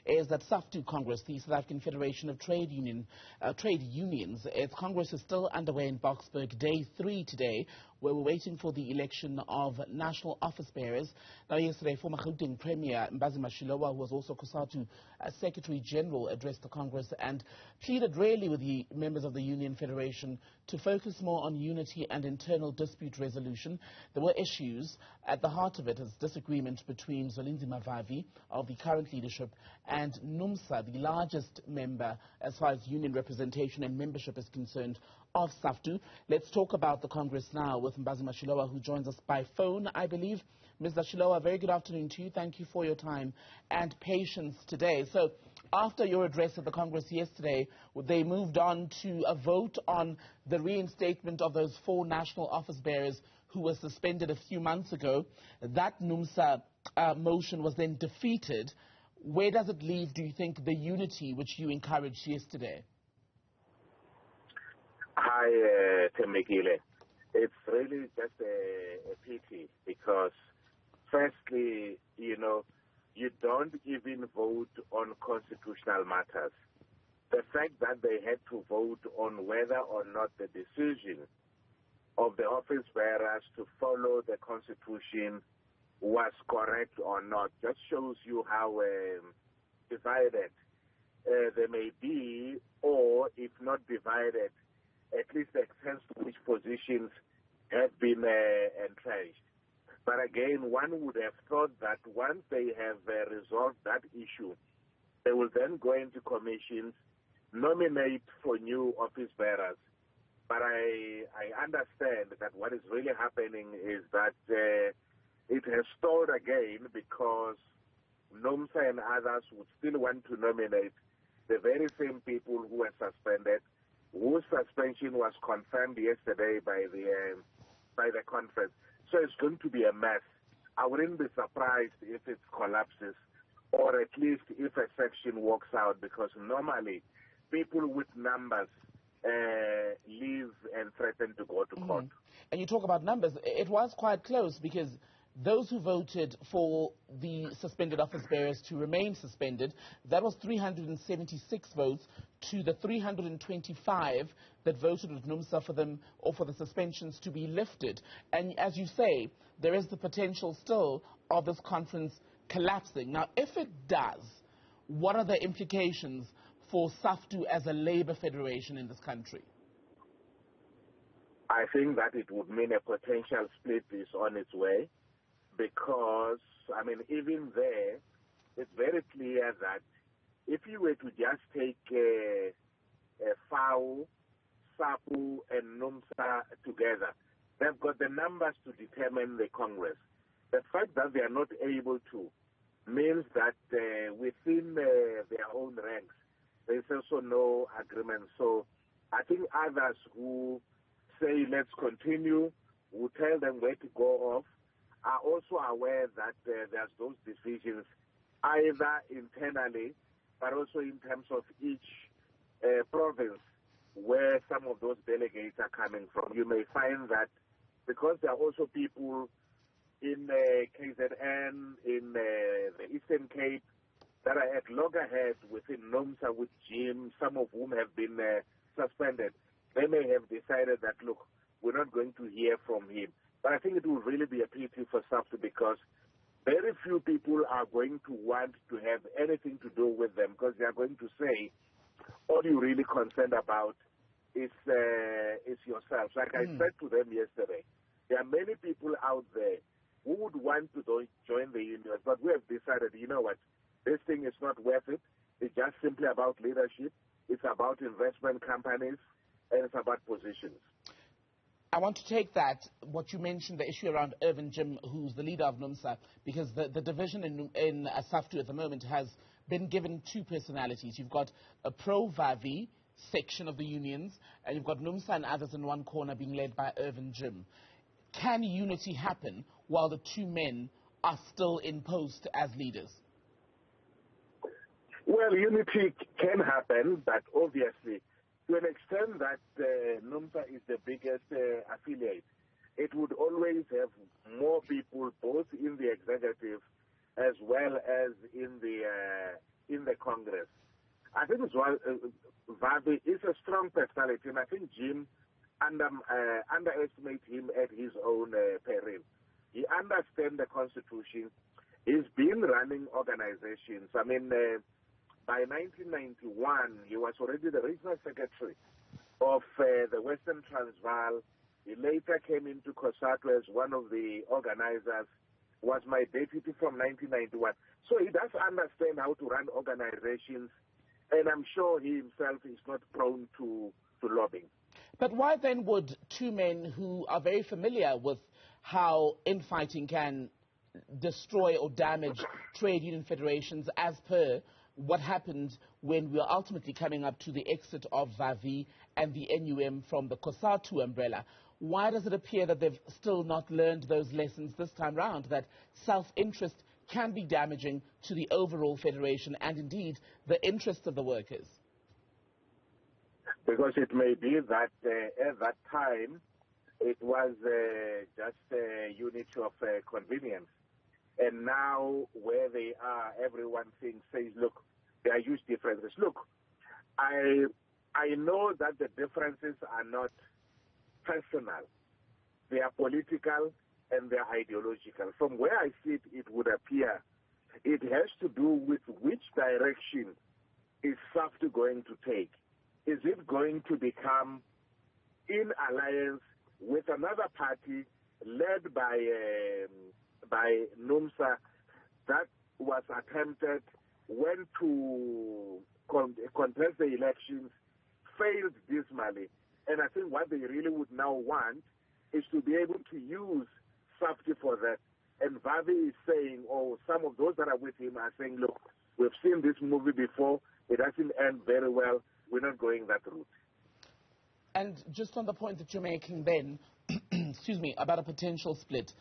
is that SAFTU Congress, the South African Federation of Trade Unions, its Congress is still underway in Boksburg, day 3 today, where we're waiting for the election of national office bearers. Now, yesterday, former Gauteng Premier Mbhazima Shilowa, who was also COSATU Secretary General, addressed the Congress and pleaded really with the members of the Union Federation to focus more on unity and internal dispute resolution. There were issues at the heart of it as disagreement between Zwelinzima of the current leadership and NUMSA, the largest member as far as union representation and membership is concerned of SAFTU. Let's talk about the Congress now with Mbhazima Shilowa, who joins us by phone, I believe. Mr. Shilowa, very good afternoon to you. Thank you for your time and patience today. So, after your address at the Congress yesterday, they moved on to a vote on the reinstatement of those 4 national office bearers who were suspended a few months ago. That NUMSA motion was then defeated. Where does it leave, do you think, the unity which you encouraged yesterday? Hi, Temekile. It's really just a pity because, firstly, you don't even vote on constitutional matters. The fact that they had to vote on whether or not the decision of the office bearers to follow the Constitution was correct or not just shows you how divided they may be, or if not divided, at least the extent to which positions have been entrenched. But again, one would have thought that once they have resolved that issue, they will then go into commissions, nominate for new office bearers. But I understand that what is really happening is that it has stalled again because NUMSA and others would still want to nominate the very same people who were suspended, whose suspension was confirmed yesterday by the conference. So it's going to be a mess. I wouldn't be surprised if it collapses, or at least if a section walks out, because normally people with numbers leave and threaten to go to court. And you talk about numbers. It was quite close because those who voted for the suspended office bearers to remain suspended, that was 376 votes to the 325 that voted with NUMSA for them or for the suspensions to be lifted. And as you say, there is the potential still of this conference collapsing. Now, if it does, what are the implications for SAFTU as a labor federation in this country? I think that it would mean a potential split is on its way. Because, even there, it's very clear that if you were to just take FAO, SAPU, and NUMSA together, they've got the numbers to determine the Congress. The fact that they are not able to means that within their own ranks, there's also no agreement. So I think others who say, let's continue, who tell them where to go off, are also aware that there's those decisions either internally, but also in terms of each province where some of those delegates are coming from. You may find that because there are also people in KZN, in the Eastern Cape, that are at loggerheads within NUMSA with Jim, some of whom have been suspended. They may have decided that, look, we're not going to hear from him. But I think it will really be a pity for SAFTU because very few people are going to want to have anything to do with them because they are going to say, all you're really concerned about is yourselves. Like I said to them yesterday, there are many people out there who would want to join the unions, but we have decided, you know what, this thing is not worth it. It's just simply about leadership. It's about investment companies, and it's about positions. I want to take that, what you mentioned, the issue around Irvin Jim, who's the leader of NUMSA, because the division in SAFTU at the moment has been given 2 personalities. You've got a pro-Vavi section of the unions, and you've got NUMSA and others in one corner being led by Irvin Jim. Can unity happen while the 2 men are still in post as leaders? Well, unity can happen, but obviously, to an extent that NUMSA is the biggest affiliate, it would always have more people both in the executive as well as in the the Congress. I think Vavi is a strong personality, and I think Jim underestimate him at his own peril. He understands the Constitution. He's been running organizations. I mean, by 1991, he was already the regional secretary of the Western Transvaal. He later came into COSATU as one of the organizers, was my deputy from 1991. So he does understand how to run organizations, and I'm sure he himself is not prone to lobbying. But why then would two men who are very familiar with how infighting can destroy or damage trade union federations, as per what happened when we were ultimately coming up to the exit of Vavi and the NUM from the COSATU umbrella, why does it appear that they've still not learned those lessons this time round, that self-interest can be damaging to the overall federation and indeed the interests of the workers? Because it may be that at that time it was just a unit of convenience. And now where they are, everyone says, look, there are huge differences. Look, I know that the differences are not personal. They are political and they are ideological. From where I see it, it would appear it has to do with which direction is SAFTU going to take. Is it going to become in alliance with another party led by NUMSA that was attempted, went to contest the elections, failed dismally. And I think what they really would now want is to be able to use SAFTU for that. And Vavi is saying, or some of those that are with him are saying, look, we've seen this movie before. It doesn't end very well. We're not going that route. And just on the point that you're making then, excuse me, about a potential split,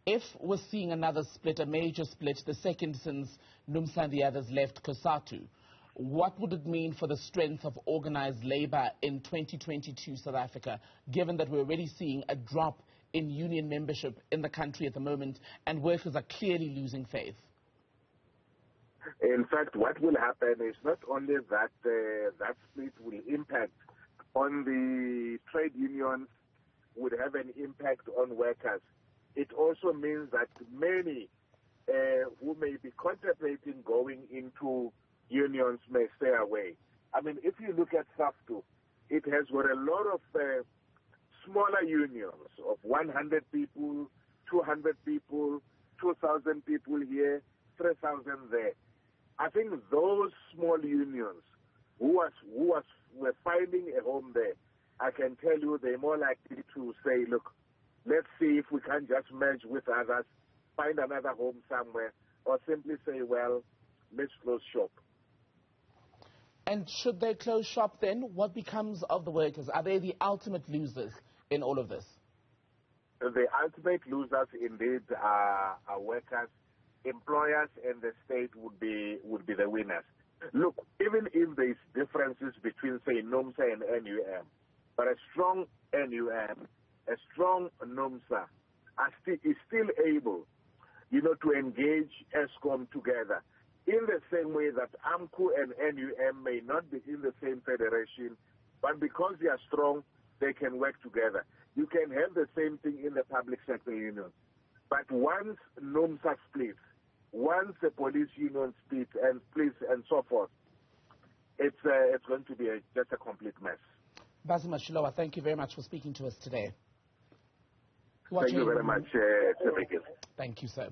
if we're seeing another split, a major split, the second since NUMSA and the others left COSATU, what would it mean for the strength of organized labor in 2022 South Africa, given that we're already seeing a drop in union membership in the country at the moment and workers are clearly losing faith? In fact, what will happen is not only that that split will impact on the trade unions, would have an impact on workers. It also means that many who may be contemplating going into unions may stay away. I mean, if you look at SAFTU, it has got a lot of smaller unions of 100 people, 200 people, 2,000 people here, 3,000 there. I think those small unions who were finding a home there, I can tell you they're more likely to say, look, let's see if we can just merge with others, find another home somewhere, or simply say, well, let's close shop. And should they close shop then, what becomes of the workers? Are they the ultimate losers in all of this? The ultimate losers indeed are workers. Employers and the state would be the winners. Look, even if there's differences between, say, NUMSA and NUM, but a strong NUM, a strong NUMSA is still able, to engage ESCOM together in the same way that AMCU and NUM may not be in the same federation, but because they are strong, they can work together. You can have the same thing in the public sector unions. But once NUMSA splits, once the police union splits and so forth, it's going to be just a complete mess. Mbhazima Shilowa, thank you very much for speaking to us today. Thank you very much, Thank you, sir.